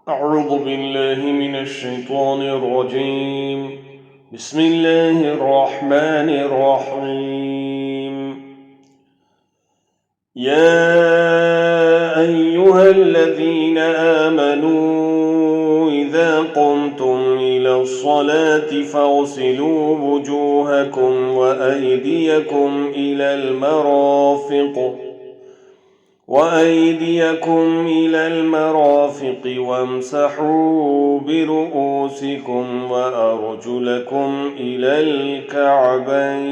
أعوذ بالله من الشيطان الرجيم. بسم الله الرحمن الرحيم. يا أيها الذين آمنوا إذا قمتم إلى الصلاة فاغسلوا وجوهكم وأيديكم إلى المرافق وامسحوا برؤوسكم وأرجلكم إلى الكعبين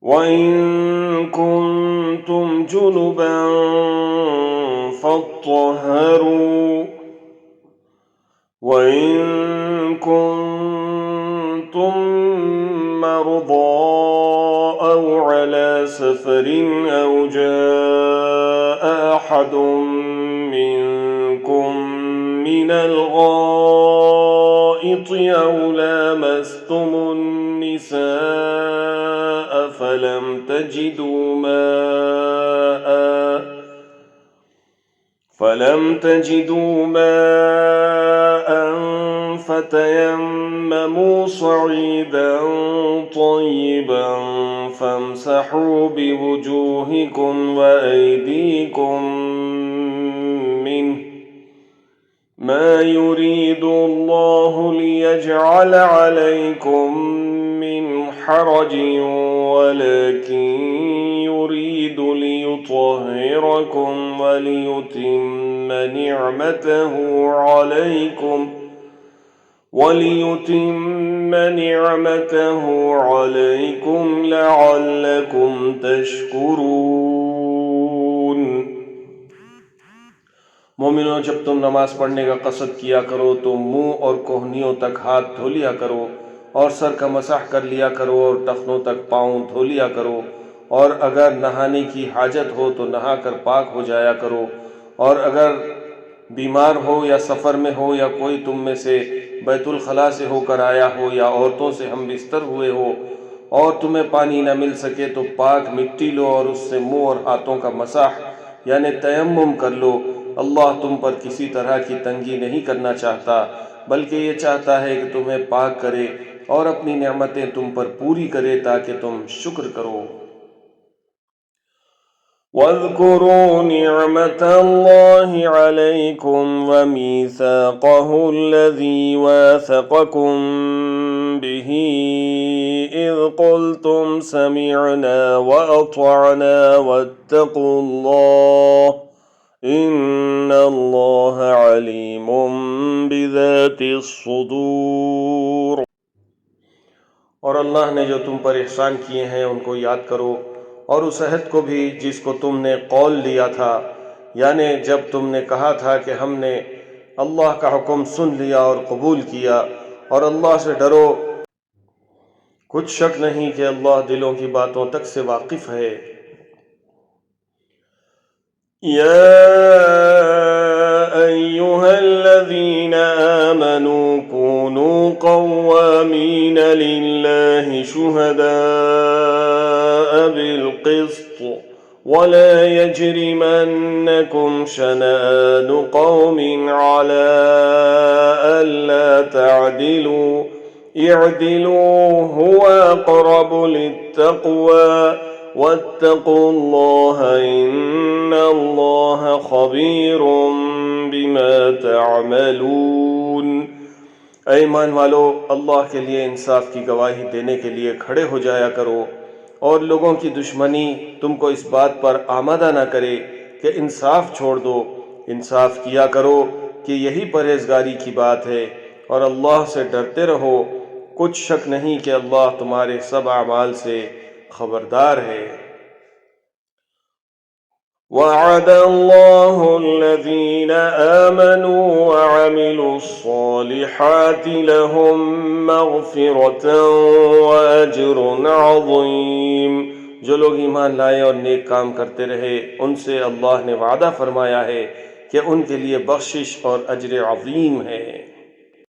وإن كنتم جنبا فاطهروا وإن كنتم مرضى أو على سفر أو جاء أحد منكم من الغائط أو لامستم النساء فلم تجدوا ماء فتيمموا صعيدا طيبا فامسحوا بوجوهكم وأيديكم منه ما يريد الله ليجعل عليكم من حرج ولكن يريد ليطهركم وليتم نعمته عليكم لعلكم تشكرون. مومنوں، جب تم نماز پڑھنے کا قصد کیا کرو تو منہ اور کوہنیوں تک ہاتھ دھو لیا کرو اور سر کا مسح کر لیا کرو اور ٹخنوں تک پاؤں دھو لیا کرو، اور اگر نہانے کی حاجت ہو تو نہا کر پاک ہو جایا کرو، اور اگر بیمار ہو یا سفر میں ہو یا کوئی تم میں سے بیت الخلاء سے ہو کر آیا ہو یا عورتوں سے ہم بستر ہوئے ہو اور تمہیں پانی نہ مل سکے تو پاک مٹی لو اور اس سے منہ اور ہاتھوں کا مسح یعنی تیمم کر لو. اللہ تم پر کسی طرح کی تنگی نہیں کرنا چاہتا، بلکہ یہ چاہتا ہے کہ تمہیں پاک کرے اور اپنی نعمتیں تم پر پوری کرے تاکہ تم شکر کرو. وَاذْكُرُوا نِعْمَةَ اللَّهِ عَلَيْكُمْ وَمِيثَاقَهُ الَّذِي وَاثَقَكُمْ بِهِ إِذْ قُلْتُمْ سَمِعْنَا وَأَطَعْنَا وَاتَّقُوا اللَّهَ إِنَّ اللَّهَ عَلِيمٌ بِذَاتِ الصُّدُورِ. اور اللہ نے جو تم پر احسان کیے ہیں ان کو یاد کرو، اور اس عہد کو بھی جس کو تم نے قول لیا تھا، یعنی جب تم نے کہا تھا کہ ہم نے اللہ کا حکم سن لیا اور قبول کیا، اور اللہ سے ڈرو. کچھ شک نہیں کہ اللہ دلوں کی باتوں تک سے واقف ہے. یا ایھا الذین آمنوا کونوا قوامین للہ شہداء بالقسط ولا يجرمنكم شنآن قوم على ألا تعدلوا اعدلوا هو أقرب للتقوى واتقوا الله إن الله خبير بما تعملون. اے ایمان والو، اللہ کے لیے انصاف کی گواہی دینے کے لیے کھڑے ہو جایا کرو، اور لوگوں کی دشمنی تم کو اس بات پر آمادہ نہ کرے کہ انصاف چھوڑ دو. انصاف کیا کرو کہ یہی پرہیزگاری کی بات ہے، اور اللہ سے ڈرتے رہو. کچھ شک نہیں کہ اللہ تمہارے سب اعمال سے خبردار ہے. وعد اللہ الذین آمنوا وعملوا الصالحات لهم مغفرة وأجر عظیم. جو لوگ ایمان لائے اور نیک کام کرتے رہے ان سے اللہ نے وعدہ فرمایا ہے کہ ان کے لیے بخشش اور اجر عظیم ہے.